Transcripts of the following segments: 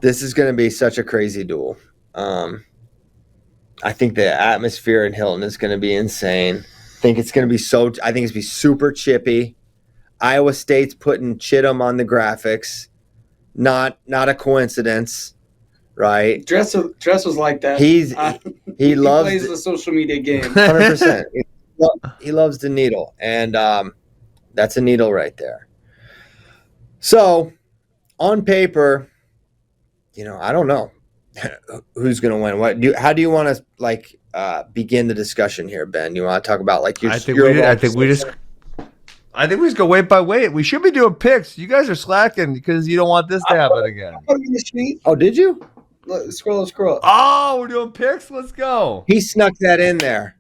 This is going to be such a crazy duel. I think the atmosphere in Hilton is going to be insane. I think it's going to be it's going to be super chippy. Iowa State's putting Chittum on the graphics. Not a coincidence, right? Dress was like that. He loves plays the social media game. 100%. He loves the needle, and that's a needle right there. So, on paper, I don't know who's going to win. How do you want to begin the discussion here, Ben? You want to talk about your? I think we just go weight by weight. We should be doing picks. You guys are slacking because you don't want this to happen again. Oh, did you? Look, scroll. Oh, we're doing picks. Let's go. He snuck that in there.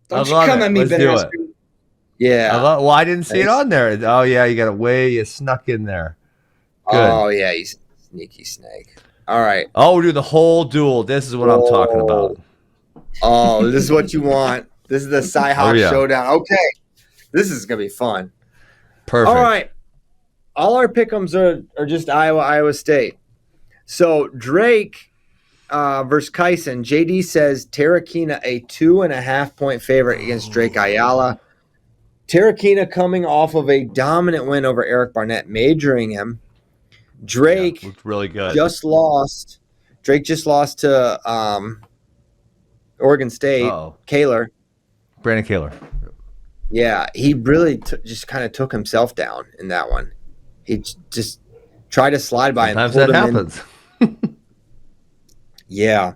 Don't you come at me, Ben. Yeah. I didn't see it on there. Oh yeah, you got it way. You snuck in there. Good. Oh yeah, he's a sneaky snake. All right. Oh, we're doing the whole duel. This is what I'm talking about. Oh, this is what you want. This is the Cy-Hawk showdown. Okay. This is going to be fun. Perfect. All right. All our pick'ems are just Iowa State. So Drake versus Kyson. JD says Terrakina a 2.5-point favorite against Drake Ayala. Terrakina coming off of a dominant win over Eric Barnett, majoring him. Drake looked really good. Drake just lost to Oregon State. Kaler. Brandon Kaler. Yeah, he really just kind of took himself down in that one. He just tried to slide by Sometimes and that happens. Yeah.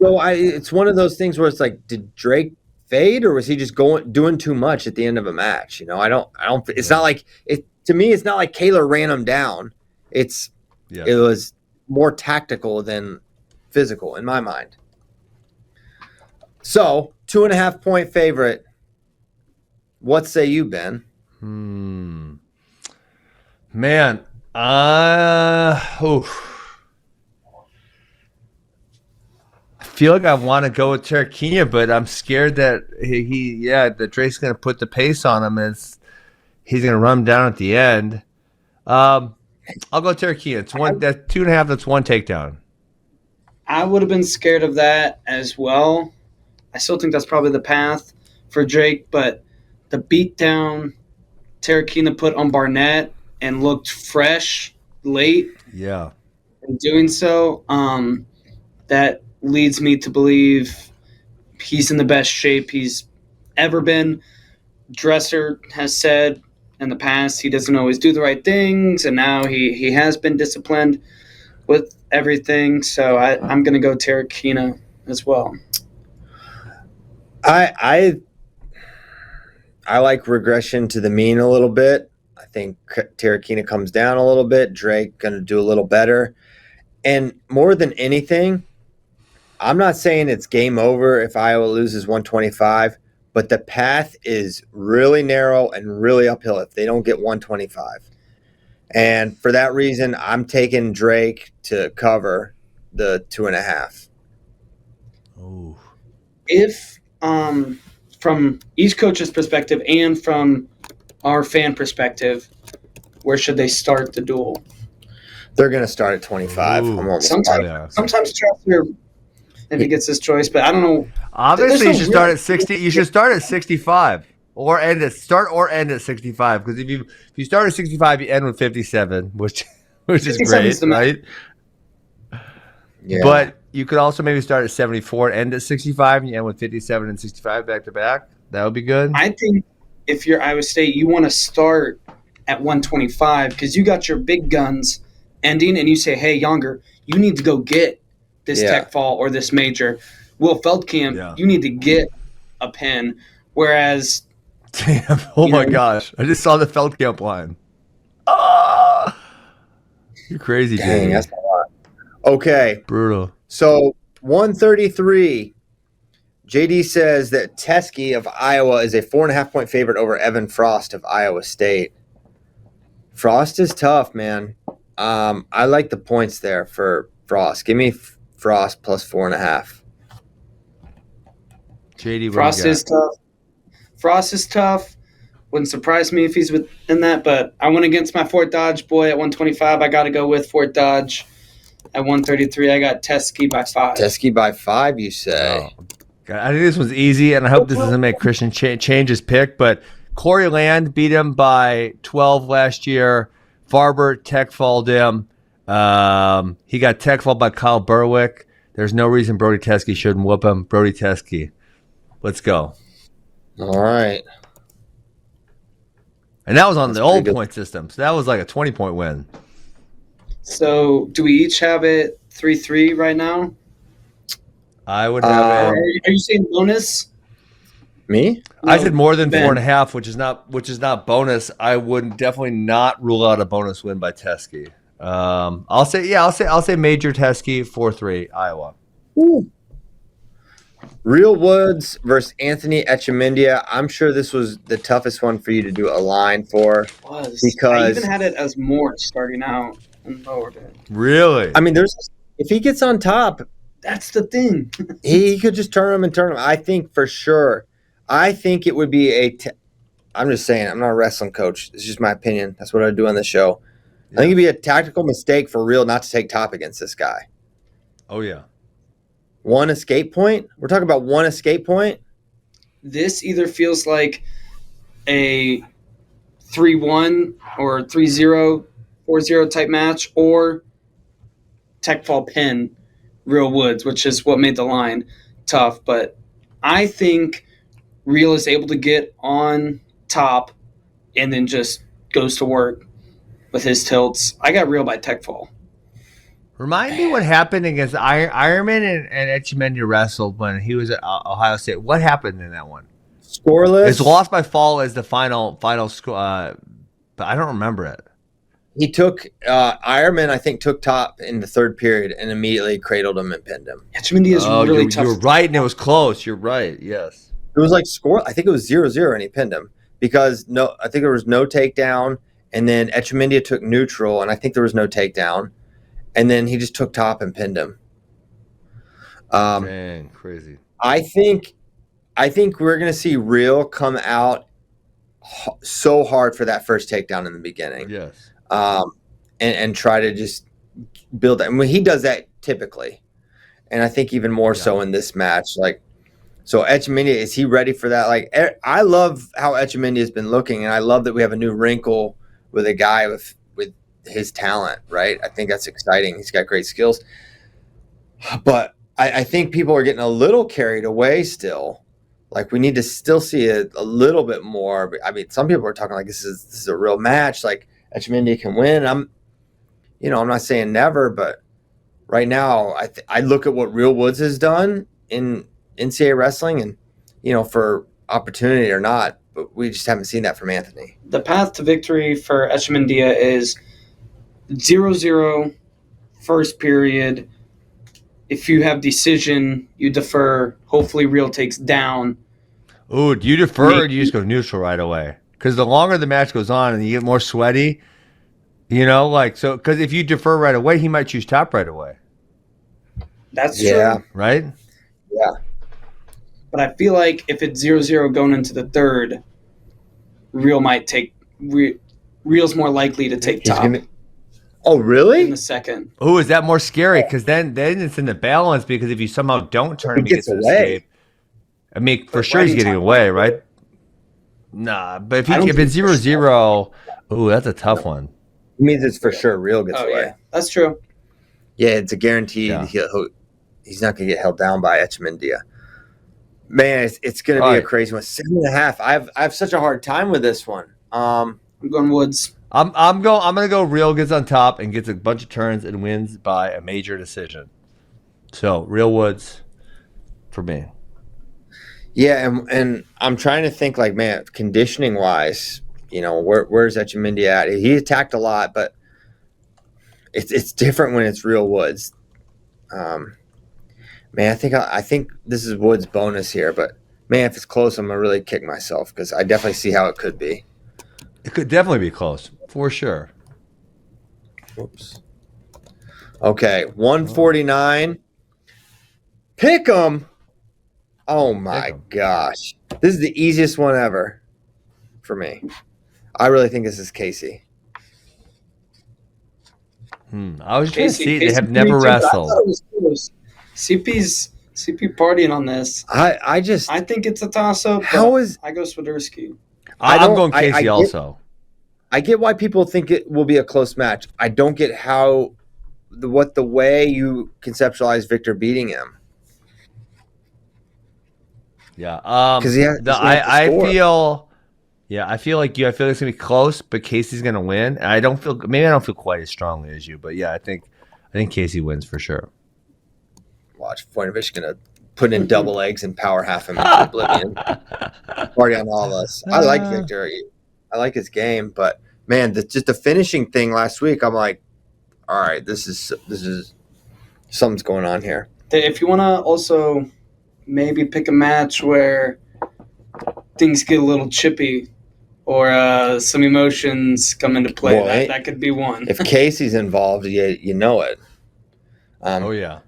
So it's one of those things where it's like, did Drake fade or was he just doing too much at the end of a match? I don't. It's not like it to me. It's not like Kaler ran him down. It was more tactical than physical in my mind. So 2.5-point favorite. What say you, Ben? Man, I feel like I want to go with Terrakina, but I'm scared that that Drake's going to put the pace on him and he's going to run him down at the end. I'll go Terrakina. It's 2.5. That's one takedown. I would have been scared of that as well. I still think that's probably the path for Drake, but the beatdown Terrakina put on Barnett and looked fresh late. Yeah. In doing so, that leads me to believe he's in the best shape he's ever been. Dresser has said in the past he doesn't always do the right things, and now he has been disciplined with everything. So I'm going to go Terrakina as well. I like regression to the mean a little bit. I think Terrakina comes down a little bit. Drake going to do a little better. And more than anything, I'm not saying it's game over if Iowa loses 125, but the path is really narrow and really uphill if they don't get 125. And for that reason, I'm taking Drake to cover the 2.5. Oh. If from each coach's perspective and from our fan perspective, where should they start the duel? They're going to start at 25. Sometimes Chester, if he gets his choice, but I don't know. Obviously, you should start at 60. You should start at 65 or end at 65. Because if you start at 65, you end with 57, which is great, right? Yeah. But you could also maybe start at 74 and end at 65, and you end with 57 and 65 back to back. That would be good. I think if you're Iowa State, you want to start at 125 because you got your big guns ending, and you say, "Hey, Younger, you need to go get this tech fall or this major." Will Feldkamp, you need to get a pin. Whereas, damn, my gosh, I just saw the Feldkamp line. You're crazy, dang. That's a lot. Okay, brutal. So 133. JD says that Teskey of Iowa is a 4.5-point favorite over Evan Frost of Iowa State. Frost is tough, man. I like the points there for Frost. Give me Frost plus 4.5. JD, Frost is tough. Frost is tough. Wouldn't surprise me if he's within that, but I went against my Fort Dodge boy at 125. I got to go with Fort Dodge. At 133, I got Teskey by 5. Teskey by 5, you say? Oh, God, I think this was easy, and I hope this doesn't make Christian change his pick. But Corey Land beat him by 12 last year. Farber tech falled him. He got tech falled by Kyle Berwick. There's no reason Brody Teskey shouldn't whoop him. Brody Teskey. Let's go. All right. And that was on That's the old pretty good. point system. So that was like a 20-point win. So do we each have it 3-3 right now? I would have Or it. are you saying bonus? Me? I No, said more than Ben. 4.5, which is not bonus. I would definitely not rule out a bonus win by Teskey. I'll say Major Teskey 4-3 Iowa. Ooh. Real Woods versus Anthony Echemendia. I'm sure this was the toughest one for you to do a line for. It was. Because- I even had it as Mort starting out and lowered it. Really? I mean, if he gets on top, That's the thing. he could just turn him. I think for sure. I think it would be I'm just saying, I'm not a wrestling coach. It's just my opinion. That's what I do on the show. I think it'd be a tactical mistake for Real not to take top against this guy. Oh yeah. One escape point? We're talking about one escape point? This either feels like a 3-1 or 3-0, 4-0 type match, or tech fall pin Real Woods, which is what made the line tough. But I think Real is able to get on top and then just goes to work with his tilts. I got Real by tech fall. Remind me what happened against Ironman and Echemendia wrestled when he was at Ohio State. What happened in that one? Scoreless. It's lost by fall as the final score, but I don't remember it. He took Ironman, I think, took top in the third period and immediately cradled him and pinned him. Etchemendia is really tough. You're right, and it was close. You're right. Yes. It was like I think it was 0-0, and he pinned him because I think there was no takedown, and then Echemendia took neutral, and I think there was no takedown, and then he just took top and pinned him. Dang, crazy. I think we're gonna see Real come out so hard for that first takedown in the beginning. Yes. And try to just build that. I mean, he does that typically, and I think even more so in this match. Like, so Echemendia, is he ready for that? Like, I love how Echemendia has been looking, and I love that we have a new wrinkle with a guy with his talent. Right? I think that's exciting. He's got great skills, but I think people are getting a little carried away still. Like, we need to still see a little bit more. I mean, some people are talking like this is a real match. Like, Echemendia can win. I'm not saying never, but right now I look at what Real Woods has done in NCAA wrestling, and for opportunity or not, but we just haven't seen that from Anthony. The path to victory for Echemendia is 0-0 first period. If you have decision, you defer. Hopefully Real takes down. Ooh, do you defer or do you just go neutral right away? Because the longer the match goes on and you get more sweaty, because if you defer right away, he might choose top right away. That's Yeah. true. Right? Yeah. But I feel like if it's 0-0 going into the third, Real might take Real's more likely to take top Oh, in really? the second. Ooh, is that more scary? Because then it's in the balance, because if you somehow don't turn him, he gets an away. escape. I mean, for But sure he's riding getting top away, might- right? Nah, but if I don't it's think 0-0, ooh, that's a tough one. It means it's for sure Real gets Oh, away. yeah. That's true. Yeah, it's a guaranteed. Yeah. He's not going to get held down by Echemendia. Man, it's going to be All a right. crazy one. 7.5. I have such a hard time with this one. I'm going Woods. I'm gonna go Real gets on top and gets a bunch of turns and wins by a major decision. So Real Woods for me. Yeah, and I'm trying to think, like, man, conditioning wise, where's Echemendia at? He attacked a lot, but it's different when it's Real Woods. Man, I think this is Woods' bonus here, but man, if it's close, I'm gonna really kick myself because I definitely see how it could be. It could definitely be close for sure. Whoops. Okay, 149. Pick 'em. Oh my Pick 'em. gosh, this is the easiest one ever for me. I really think this is Casey. I was trying to see. They Casey have for me never too, but I wrestled. thought it was close. CP partying on this. I think it's a toss up. How is I go Swiderski. I'm going Casey also. I get why people think it will be a close match. I don't get what the way you conceptualize Victor beating him. Yeah. Because I feel like you. I feel it's gonna be close, but Casey's gonna win. And I don't feel quite as strongly as you, but yeah, I think Casey wins for sure. Watch Voinovich gonna put in double eggs and power half him into oblivion. Party on all of us. I like Victor. I like his game, but man, just the finishing thing last week. I'm like, all right, this is something's going on here. If you want to also maybe pick a match where things get a little chippy or some emotions come into play, Boy, that could be one. If Casey's involved, you know it. Oh yeah.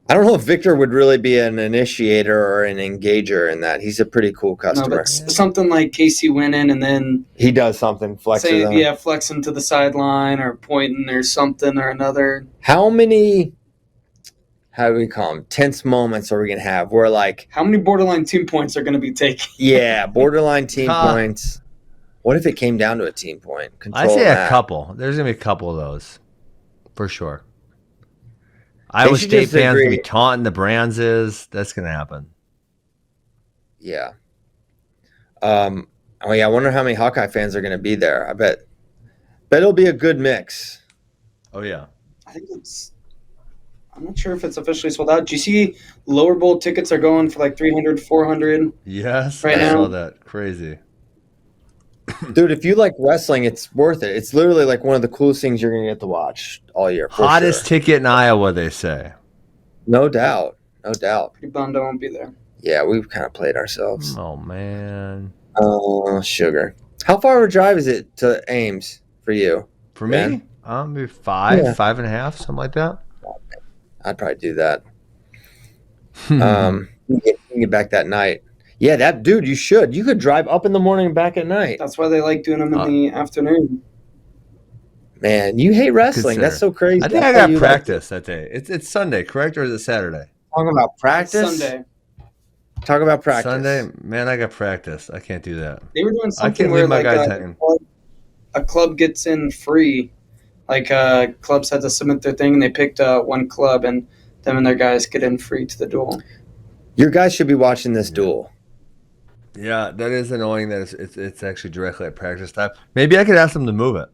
I don't know if Victor would really be an initiator or an engager in that. He's a pretty cool customer. No, but something like Casey winning and then he does something, flexing to the sideline or pointing or something or another. How many, how do we call them, tense moments are we going to have where like... How many borderline team points are going to be taken? Yeah, borderline team points. What if it came down to a team point? I say a couple. There's going to be a couple of those for sure. Iowa State fans going to be taunting the Brandses. That's going to happen. Yeah. Oh yeah, I wonder how many Hawkeye fans are going to be there. I bet it'll be a good mix. Oh yeah. I'm not sure if it's officially sold out. Do you see lower bowl tickets are going for like 300, 400? Yes, right now. I saw that. Crazy. Dude, if you like wrestling, it's worth it. It's literally like one of the coolest things you're going to get to watch all year. Hottest ticket in Iowa, they say. No doubt. No doubt. Pretty bummed I won't be there. Yeah, we've kind of played ourselves. Oh, man. Oh, sugar. How far of a drive is it to Ames for you? For me? Maybe 5.5, something like that. I'd probably do that. You can get back that night. Yeah, that dude, you should. You could drive up in the morning and back at night. That's why they like doing them in the afternoon. Man, you hate wrestling. That's so crazy. I think I got practice that day. It's Sunday, correct? Or is it Saturday? Talking about practice? Sunday. Talk about practice. Sunday? Man, I got practice. I can't do that. They were doing something where like a club gets in free. Like clubs had to submit their thing, and they picked one club, and them and their guys get in free to the duel. Your guys should be watching this duel. Yeah, that is annoying that it's actually directly at practice time. Maybe I could ask them to move it.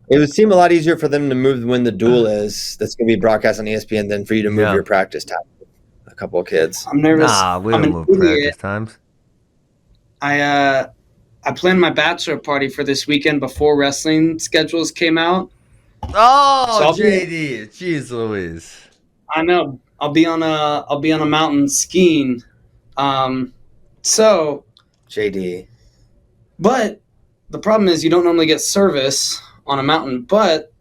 It would seem a lot easier for them to move when the duel is that's going to be broadcast on ESPN than for you to move your practice time. A couple of kids. I'm nervous. Nah, we don't move practice times. I planned my bachelor party for this weekend before wrestling schedules came out. Oh, so JD, jeez Louise. I know. I'll be on a mountain skiing. So JD. But the problem is you don't normally get service on a mountain, but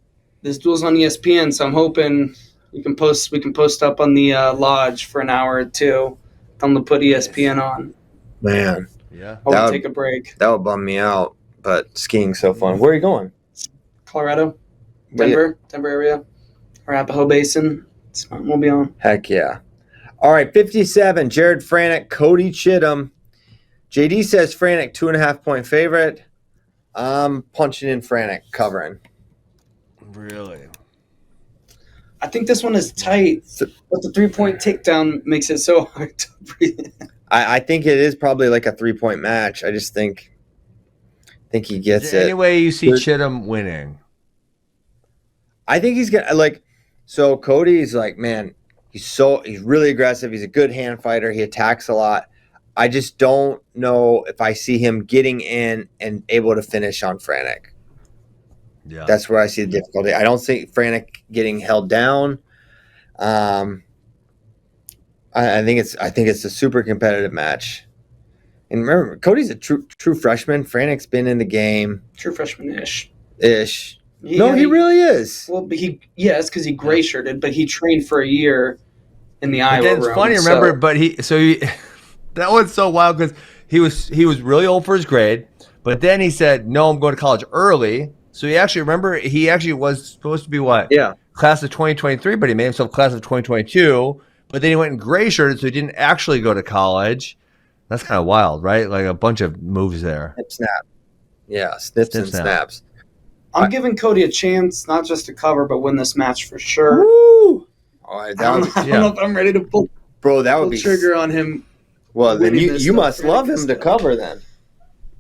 this duel's on ESPN, so I'm hoping we can post up on the lodge for an hour or two. Tell them to put ESPN on. Man. Yeah. I'll take a break. That would bum me out, but skiing's so fun. Where are you going? Colorado. Denver area. Arapahoe Basin. We'll be on. Heck yeah. All right, 57, Jared Franek, Cody Chittum. JD says Franek 2.5-point favorite. I'm punching in Franek, covering. Really? I think this one is tight, but the 3-point takedown makes it so hard to breathe. I think it is probably like a 3-point match. I just think he gets it. Any way you see Chittum winning? I think he's gonna like. So Cody's like, man, he's really aggressive. He's a good hand fighter. He attacks a lot. I just don't know if I see him getting in and able to finish on Franek. Yeah, that's where I see the difficulty. I don't see Franek getting held down. I think it's a super competitive match. And remember, Cody's a true freshman. Franek's been in the game. True freshman-ish. He really is. Well, but because he gray shirted, but he trained for a year in the Iowa room. It's funny, remember? But he that was so wild because he was really old for his grade. But then he said, "No, I'm going to college early, So he actually was supposed to be what? Yeah. Class of 2023, but he made himself class of 2022. But then he went in gray shirted, so he didn't actually go to college. That's kind of wild, right? Like a bunch of moves there. Snip, snap. Yeah, snips Snip, and snap. snaps. I'm giving Cody a chance, not just to cover, but win this match for sure. Woo! All right, I don't know if I'm ready to pull that would be trigger on him. Well, then winning this you stuff, must winning love this him to stuff. cover then.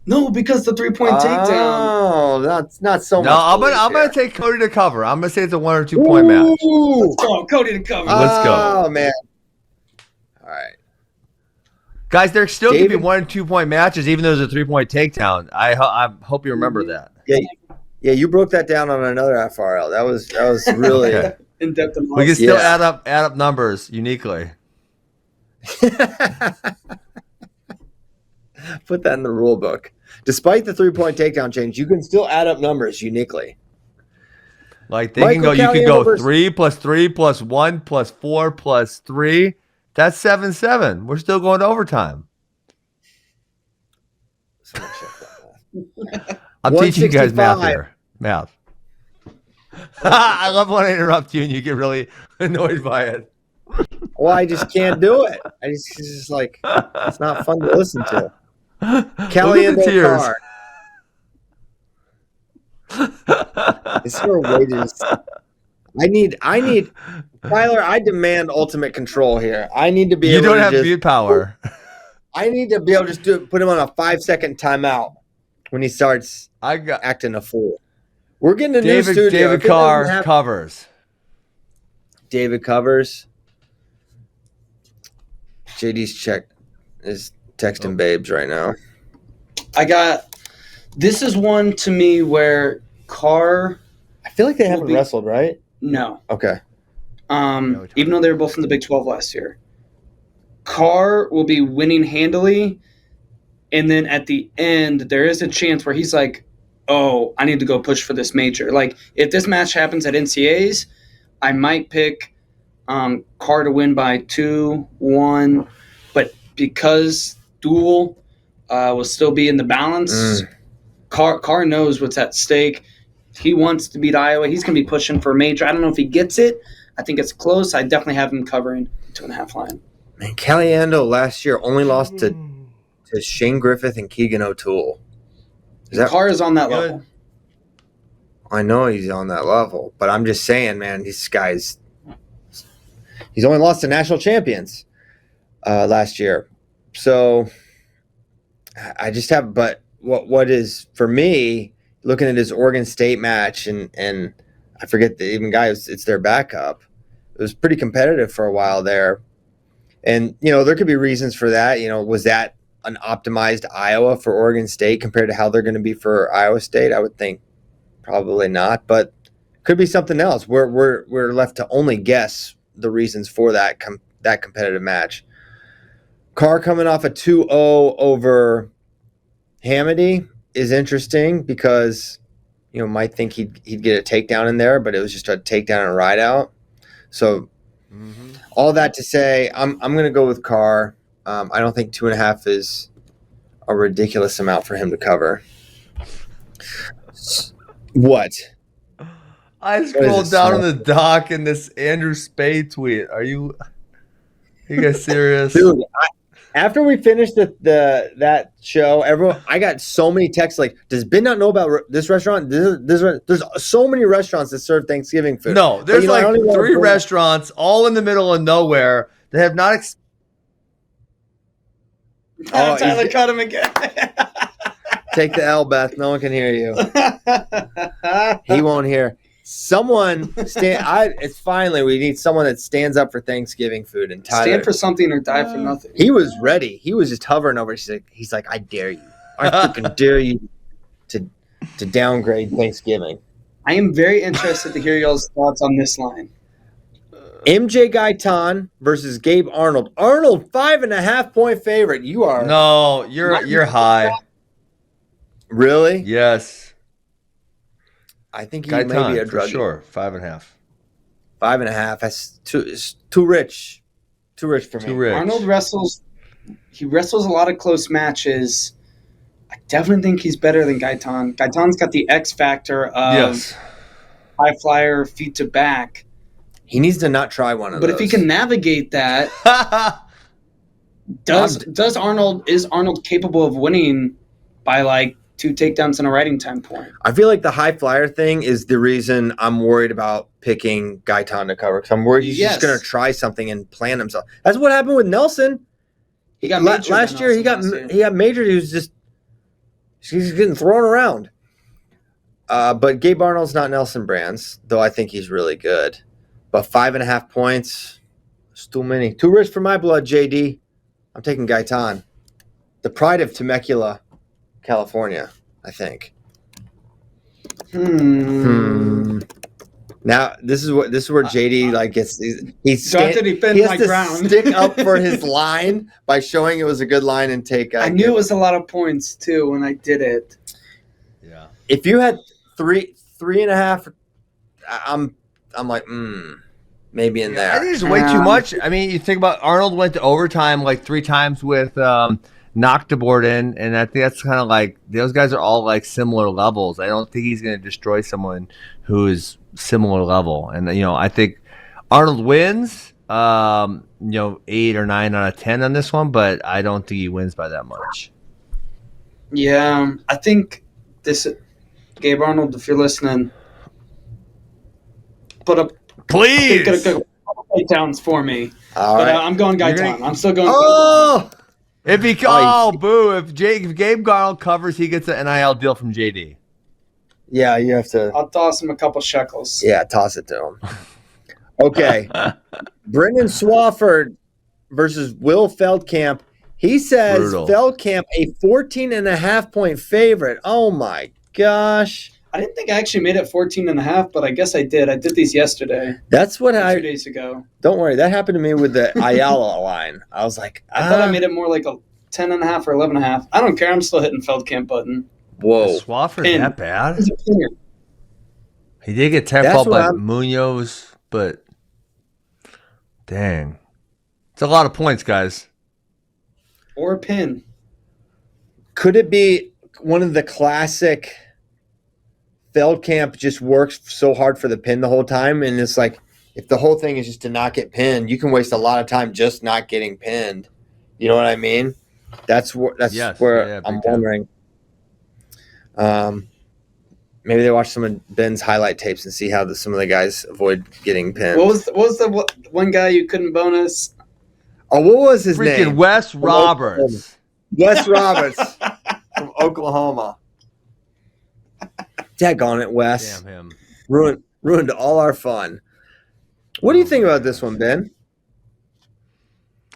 No, because the 3-point takedown. Oh, that's not so much. No, I'm gonna take Cody to cover. I'm gonna say it's a 1 or 2 point match. Let's go, Cody to cover. Let's go. Oh man! All right, Guys, there still could be David- 1 and 2 point matches, even though there's a 3-point takedown. I hope you remember that. yeah, you broke that down on another FRL. That was really. Okay. In depth analysis. We can still Yeah. add up numbers uniquely. Put that in the rule book. Despite the 3-point takedown change, you can still add up numbers uniquely. Like they can go. You can go 3 plus 3 plus 1 plus 4 plus 3. That's 7-7. We're still going to overtime. I'm teaching you guys math 165. here. Math. I love when I interrupt you and you get really annoyed by it. Well, I just can't do it. It's just like it's not fun to listen to. Kelly and the tears. Is there a way to just, I need Tyler, I demand ultimate control here. I need to be You able don't to have just, mute power. I need to be able to just put him on a 5-second timeout when he starts I got acting a fool. We're getting a new studio. David If it doesn't Carr happen- covers. David covers. JD's is texting babes right now. This is one to me where Carr, I feel like they haven't be- wrestled, right? no. Okay. Even though they were both in the Big 12 last year. Carr will be winning handily, and then at the end, there is a chance where he's like, oh, I need to go push for this major. Like, if this match happens at NCAs, I might pick Carr to win by 2-1, but because Duel will still be in the balance, Carr knows what's at stake. He wants to beat Iowa. He's going to be pushing for a major. I don't know if he gets it. I think it's close. I definitely have him covering 2.5 line. Man, Caliendo last year only lost to Shane Griffith and Keegan O'Toole. Carr is on that Good. level. I know he's on that level, but I'm just saying, man, these guys. He's only lost to national champions last year, so I just have. But what is for me looking at his Oregon State match and I forget the even guy. It's their backup. It was pretty competitive for a while there, and there could be reasons for that. Was that an optimized Iowa for Oregon State compared to how they're going to be for Iowa State? I would think probably not, but could be something else. We're left to only guess the reasons for that competitive match. Carr coming off a 2-0 over Hamady is interesting because might think he'd get a takedown in there, but it was just a takedown and ride out. So all that to say, I'm going to go with Carr. I don't think 2.5 is a ridiculous amount for him to cover. What? I scrolled down on the doc in this Andrew Spade tweet. Are you guys serious? Dude, after we finished that show, I got so many texts like, does Ben not know about this restaurant? There's so many restaurants that serve Thanksgiving food. No, there's like 3 restaurants all in the middle of nowhere that have not. Tyler cut him again. Take the L, Beth. No one can hear you. He won't hear. Someone it's finally we need someone that stands up for Thanksgiving food. And Tyler, stand for something or die for nothing. He was ready. He was just hovering over. He's like, I dare you. I freaking dare you to downgrade Thanksgiving. I am very interested to hear y'all's thoughts on this line. MJ Gaitan versus Gabe Arnold. Arnold 5.5 point favorite. You are No, you're high. Really? Yes. I think he Gaitan, may be a for drug. sure. 5.5. 5.5. That's too rich. Too rich for me. Too rich. Arnold wrestles a lot of close matches, I definitely think he's better than Gaitan. Gaitan's got the X factor of Yes. high flyer, feet to back. He needs to not try one of But those. if he can navigate that, is Arnold capable of winning by like 2 takedowns and a riding time point? I feel like the high flyer thing is the reason I'm worried about picking Gaitan to cover, because I'm worried he's just going to try something and plan himself. That's what happened with Nelson. He got last year. He got majored. He's getting thrown around. But Gabe Arnold's not Nelson Brands, though I think he's really good. But 5.5 points, it's too many. Too rich for my blood, JD. I'm taking Gaitan. The pride of Temecula, California, I think. Now this is where JD like gets he has to stick up for his line by showing it was a good line and take. I knew it was a lot of points too when I did it. Yeah. If you had 3.5, I'm like maybe in there. I think it's way too much. I mean, you think about Arnold went to overtime like 3 times with Noctiborden, and I think that's kind of like those guys are all like similar levels. I don't think he's going to destroy someone who is similar level. And I think Arnold wins 8 or 9 out of 10 on this one, but I don't think he wins by that much. Yeah, I think this Gabe Arnold, if you're listening, put up please takedowns for me. All right. I'm going Gaitan. I'm still going. If Gabe Arnold covers, he gets an NIL deal from JD. Yeah, you have to. I'll toss him a couple shekels. Yeah, toss it to him. Okay. Brendan Swafford versus Will Feldkamp. He says Brutal. Feldkamp a 14.5 point favorite. Oh my gosh. I didn't think I actually made it 14.5, but I guess I did. I did these yesterday. That's what 2 days ago. Don't worry, that happened to me with the Ayala line. I was like, I thought I made it more like a 10.5 or 11.5. I don't care. I'm still hitting Feldkamp button. Whoa. Is Swafford that bad? He's a pinner. He did get tech-fault by Munoz, but dang. It's a lot of points, guys. Or a pin. Could it be one of the classic Feldkamp just works so hard for the pin the whole time, and it's like if the whole thing is just to not get pinned, you can waste a lot of time just not getting pinned. You know what I mean? That's where I'm wondering. Maybe they watch some of Ben's highlight tapes and see how some of the guys avoid getting pinned. What was the one guy you couldn't bonus? Oh, what was his name? Freaking Wes Roberts. Wes Roberts from Oklahoma. Daggone it, Wes. Damn him. Ruined all our fun. What do you think about this one, Ben?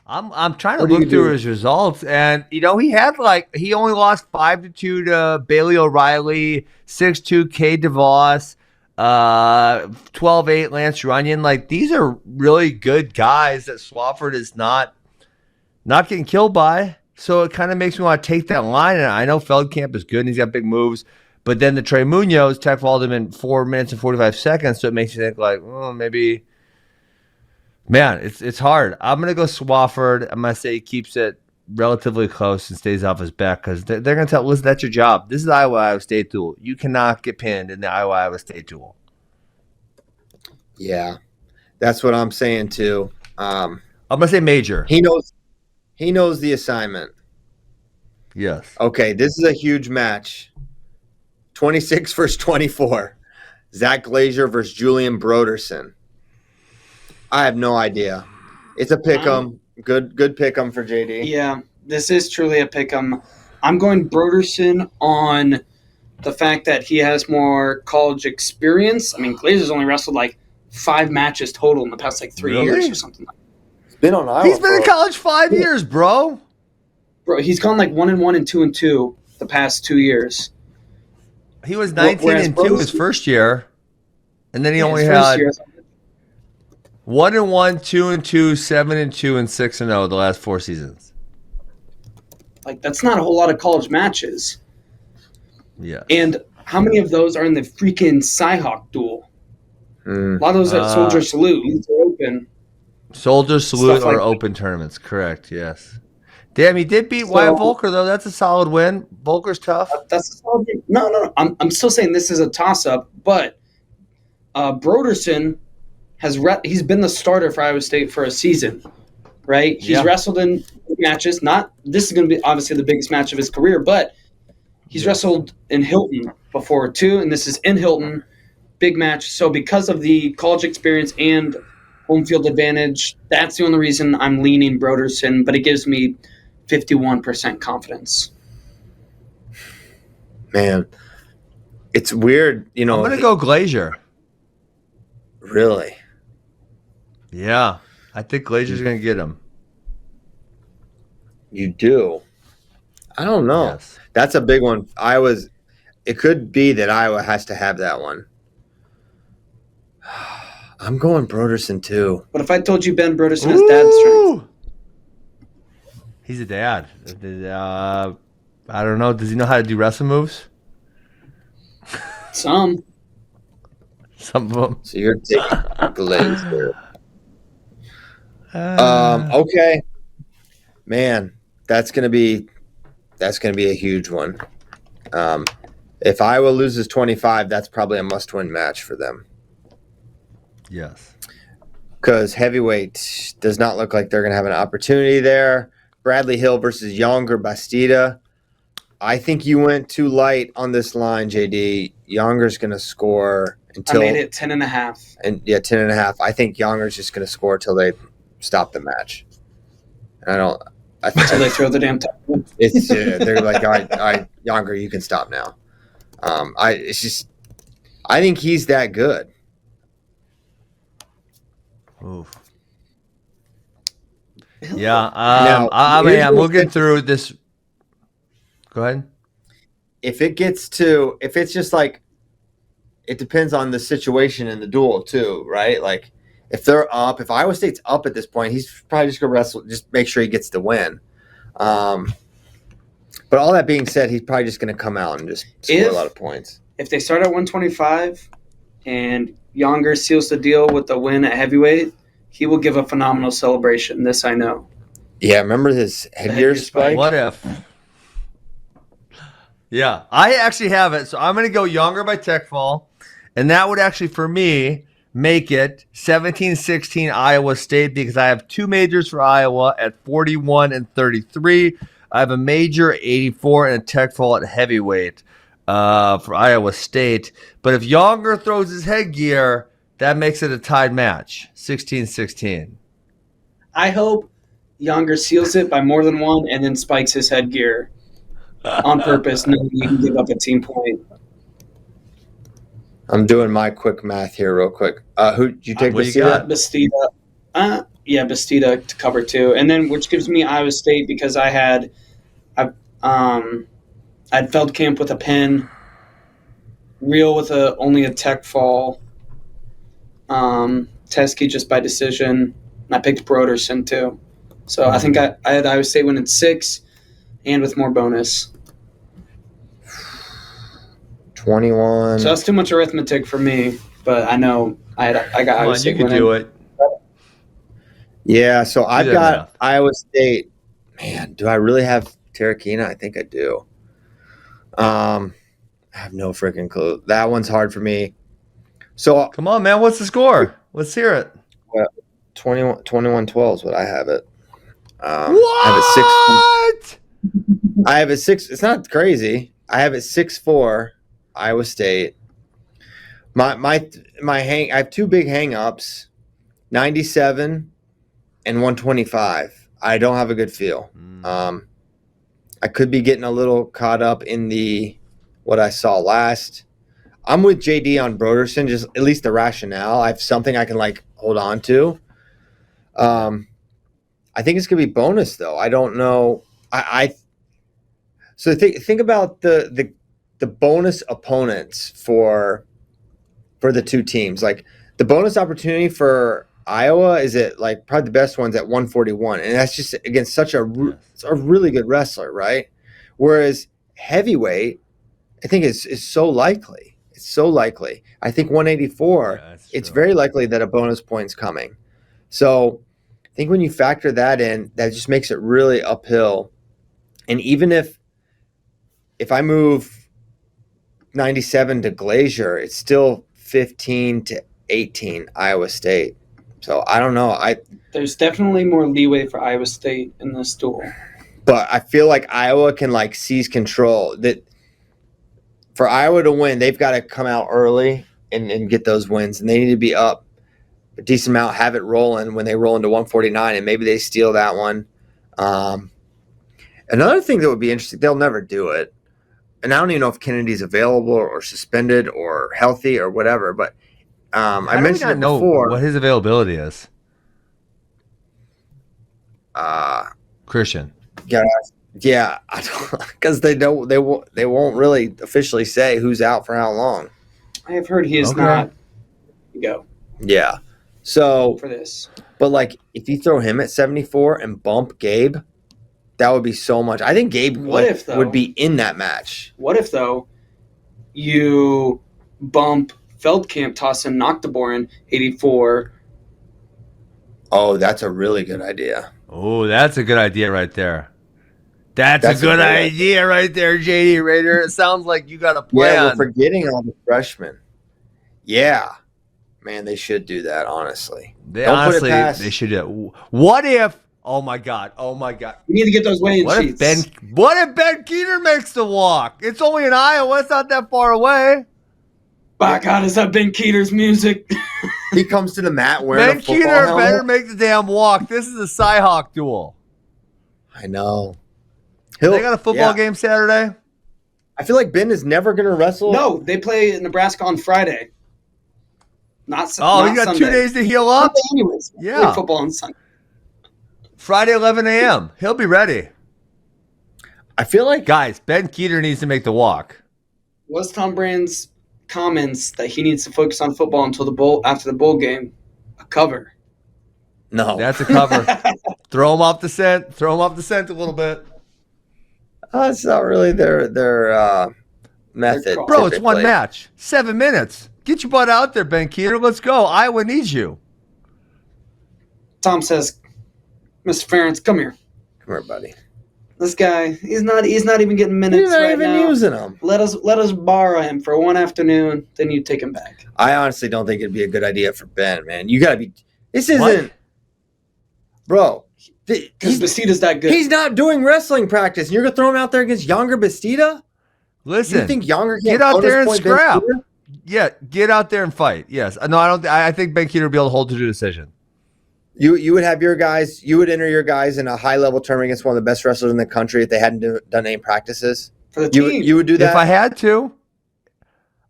I'm trying to look through his results, and he only lost 5-2 to Bailey O'Reilly, 6-2 K DeVos, 12-8 Lance Runyon. Like, these are really good guys that Swafford is not getting killed by. So it kind of makes me want to take that line. And I know Feldkamp is good and he's got big moves, but then the Trey Munoz tech-followed him in 4 minutes and 45 seconds. So it makes you think like, maybe. Man, it's hard. I'm going to go Swafford. I'm going to say he keeps it relatively close and stays off his back because they're going to tell, listen, that's your job. This is the Iowa State duel. You cannot get pinned in the Iowa State duel. Yeah, that's what I'm saying too. I'm going to say major. He knows the assignment. Yes. Okay, this is a huge match. 26 versus 24. Zach Glazier versus Julian Broderson. I have no idea. It's a pick'em. Good pick'em for JD. Yeah, this is truly a pick'em. I'm going Broderson on the fact that he has more college experience. I mean, Glazer's only wrestled like 5 matches total in the past like 3 years or something like that. He's been on Iowa. He's been in college 5 years, bro. Bro, he's gone like 1-1 and 2-2 the past 2 years. He was 19-2 his first year, and then he only had 1-1, 2-2, 7-2, and 6-0 the last 4 seasons. Like, that's not a whole lot of college matches. Yeah. And how many of those are in the freaking Cyhawk duel? A lot of those at Soldier Salute. These are open. Soldier Salute are open tournaments, correct, yes. Damn, he did beat Wyatt So Volker though. That's a solid win. Volker's tough. that's a solid game. No. I'm still saying this is a toss up, but Broderson he's been the starter for Iowa State for a season, right? He's Yeah. wrestled in matches. Not this is going to be obviously the biggest match of his career, but he's wrestled in Hilton before too, and this is in Hilton, big match. So because of the college experience and home field advantage, that's the only reason I'm leaning Broderson, but it gives me 51% confidence. Man, it's weird, I'm gonna go Glazier. Really? Yeah, I think Glazier's gonna get him. You do? I don't know. Yes. That's a big one. It could be that Iowa has to have that one. I'm going Broderson too. But if I told you Ben Broderson has dad strength, Ooh! He's a dad. I don't know. Does he know how to do wrestling moves? some Some of them. So you're taking Glazer. Okay. Man, that's gonna be a huge one. If Iowa loses 25, that's probably a must-win match for them. Yes. Because heavyweight does not look like they're going to have an opportunity there. Bradley Hill versus Younger Bastida. I think you went too light on this line, JD. Younger's going to score until I made it 10.5. and 10.5. I think Younger's just going to score till they stop the match. I don't. Until they throw the damn time. It's they're like, all right, Younger, you can stop now. I think he's that good. Oof. Yeah. Now, I'm looking through this. Go ahead. If it's just like, it depends on the situation in the duel too, right? Like if Iowa State's up at this point, he's probably just gonna wrestle, just make sure he gets the win. But all that being said, he's probably just gonna come out and just score a lot of points. If they start at 125 and Younger seals the deal with the win at heavyweight, he will give a phenomenal celebration. This I know. Yeah, remember his headgear spike? What if? Yeah, I actually have it. So I'm going to go Younger by tech fall. And that would actually, for me, make it 17-16 Iowa State because I have two majors for Iowa at 41 and 33. I have a major 84 and a tech fall at heavyweight for Iowa State. But if Younger throws his headgear, that makes it a tied match, 16-16. I hope Younger seals it by more than one and then spikes his headgear on purpose, knowing you can give up a team point. I'm doing my quick math here real quick. Who did you take? What you got? Bastida. Bastida to cover two. And then which gives me Iowa State because I had Feldkamp with a pin, Real with only a tech fall, Teskey just by decision, and I picked Broderson too. So I think I had Iowa State winning 6 and with more bonus. 21. So that's too much arithmetic for me, but I know I got Iowa State you can winning. do it. Yeah, so I've that got math. Iowa State. Man, do I really have Terrakina? I think I do. I have no freaking clue. That one's hard for me. So Come on, man. What's the score? Let's hear it. 21-12 is what I have it. What? I have a 6. It's not crazy. I have it 6-4 Iowa State. I have two big hang-ups, 97 and 125. I don't have a good feel. I could be getting a little caught up in what I saw last. I'm with JD on Broderson, just at least the rationale. I have something I can hold on to. I think it's gonna be bonus though. I don't know. So think about the bonus opponents for the two teams. Like the bonus opportunity for Iowa is probably the best one's at 141, and that's just against such a really good wrestler, right? Whereas heavyweight, I think is so likely. It's so likely. I think 184. It's very likely that a bonus point's coming. So I think when you factor that in, that just makes it really uphill. And even if I move 97 to Glacier, it's still 15-18 Iowa State. So I don't know. There's definitely more leeway for Iowa State in this duel. But I feel like Iowa can like seize control. That for Iowa to win, they've got to come out early and get those wins, and they need to be up a decent amount, have it rolling when they roll into 149, and maybe they steal that one. Another thing that would be interesting, they'll never do it, and I don't even know if Kennedy's available or suspended or healthy or whatever, but I mentioned it before. What his availability is. Christian. Yeah, because they won't really officially say who's out for how long. I have heard he is not go. Yeah, so for this, but like if you throw him at 74 and bump Gabe, that would be so much. I think Gabe would be in that match. What if though you bump Feldkamp, toss in Noctiborin 84? Oh, that's a really good idea. Oh, that's a good idea right there. That's a good idea right there, JD Raider. It sounds like you got a plan. Yeah, we're forgetting all the freshmen. Yeah. Man, they should do that, honestly. They should do it. What if, oh my God. We need to get those weigh-in sheets. What if Ben Keeter makes the walk? It's only in Iowa. It's not that far away. By God, is that Ben Keeter's music? He comes to the mat wearing a football Ben Keeter helmet. better make the damn walk. This is a Cyhawk duel. I know. They got a football game Saturday? I feel like Ben is never going to wrestle. No, they play Nebraska on Friday. You got Sunday. 2 days to heal up? Sunday anyways. Yeah. Play football on Sunday. Friday, 11 a.m. He'll be ready. I feel like... Guys, Ben Keeter needs to make the walk. Was Tom Brand's comments that he needs to focus on football until after the bowl game a cover? No. That's a cover. Throw him off the scent. Throw him off the scent a little bit. It's not really their method. Bro, it's one match. 7 minutes. Get your butt out there, Ben Keeter. Let's go. Iowa needs you. Tom says, Mr. Ferentz, come here. Come here, buddy. This guy, he's not even getting minutes right now. You're not even using him. Let us borrow him for one afternoon, then you take him back. I honestly don't think it'd be a good idea for Ben, man. You got to be... This isn't... What? Bro... Because Bastida's that good. He's not doing wrestling practice. And you're going to throw him out there against Younger Bastida? Listen, you think Younger get out there and scrap? Yeah, get out there and fight. Yes. No, I don't. I think Ben Keeter will be able to hold to the decision. You would have your guys. You would enter your guys in a high level tournament against one of the best wrestlers in the country if they hadn't done any practices. For the team, you would do that if I had to.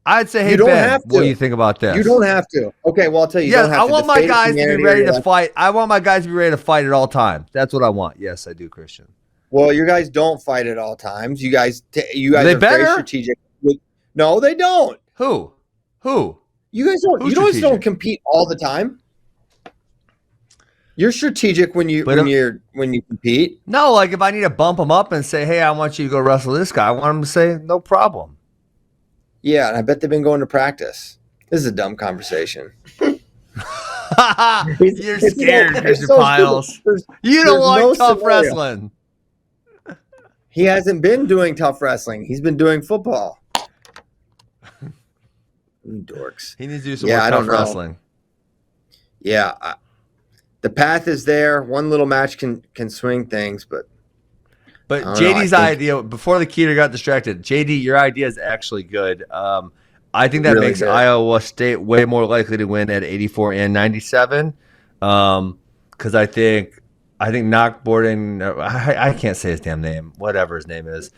I'd say, hey, Ben, what do you think about this? You don't have to. Okay, well, I'll tell you. Yes, I want my guys to be ready to fight. I want my guys to be ready to fight at all times. That's what I want. Yes, I do, Christian. Well, your guys don't fight at all times. You guys they are better? very strategic. No, they don't. Who? You guys don't. You guys don't compete all the time. You're strategic when you compete. No, like if I need to bump them up and say, hey, I want you to go wrestle this guy, I want them to say, no problem. Yeah, and I bet they've been going to practice. This is a dumb conversation. You're scared, Mr. Piles. You don't like tough wrestling. He hasn't been doing tough wrestling. He's been doing football. Dorks. He needs to do some more tough wrestling. Yeah. The path is there. One little match can swing things, but JD's idea, before the Keeter got distracted, JD, your idea is actually good. I think that really makes Iowa State way more likely to win at 84 and 97. Because I think Knockboarding, I can't say his damn name, whatever his name is.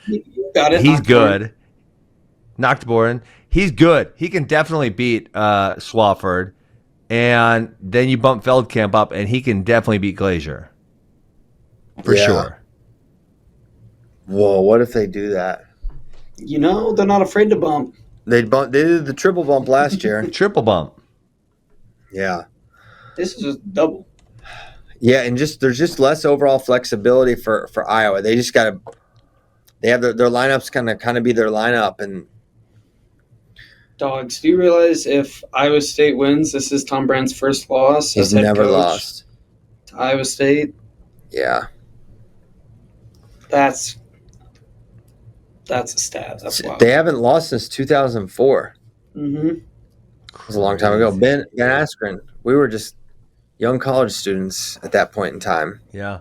Got it. He's good. Knockboarding. He's good. He can definitely beat Swafford. And then you bump Feldkamp up, and he can definitely beat Glacier. For sure. Whoa, what if they do that? They're not afraid to bump. They did the triple bump last year. Triple bump. Yeah. This is just double. Yeah, and there's just less overall flexibility for Iowa. They just they have their lineups kind of be their lineup. And Dogs, do you realize if Iowa State wins, this is Tom Brand's first loss? He's never lost. Iowa State. Yeah. That's a stat. That's wild. They haven't lost since 2004. Mm-hmm. It was a long time ago. Crazy. Ben Askren, we were just young college students at that point in time. Yeah.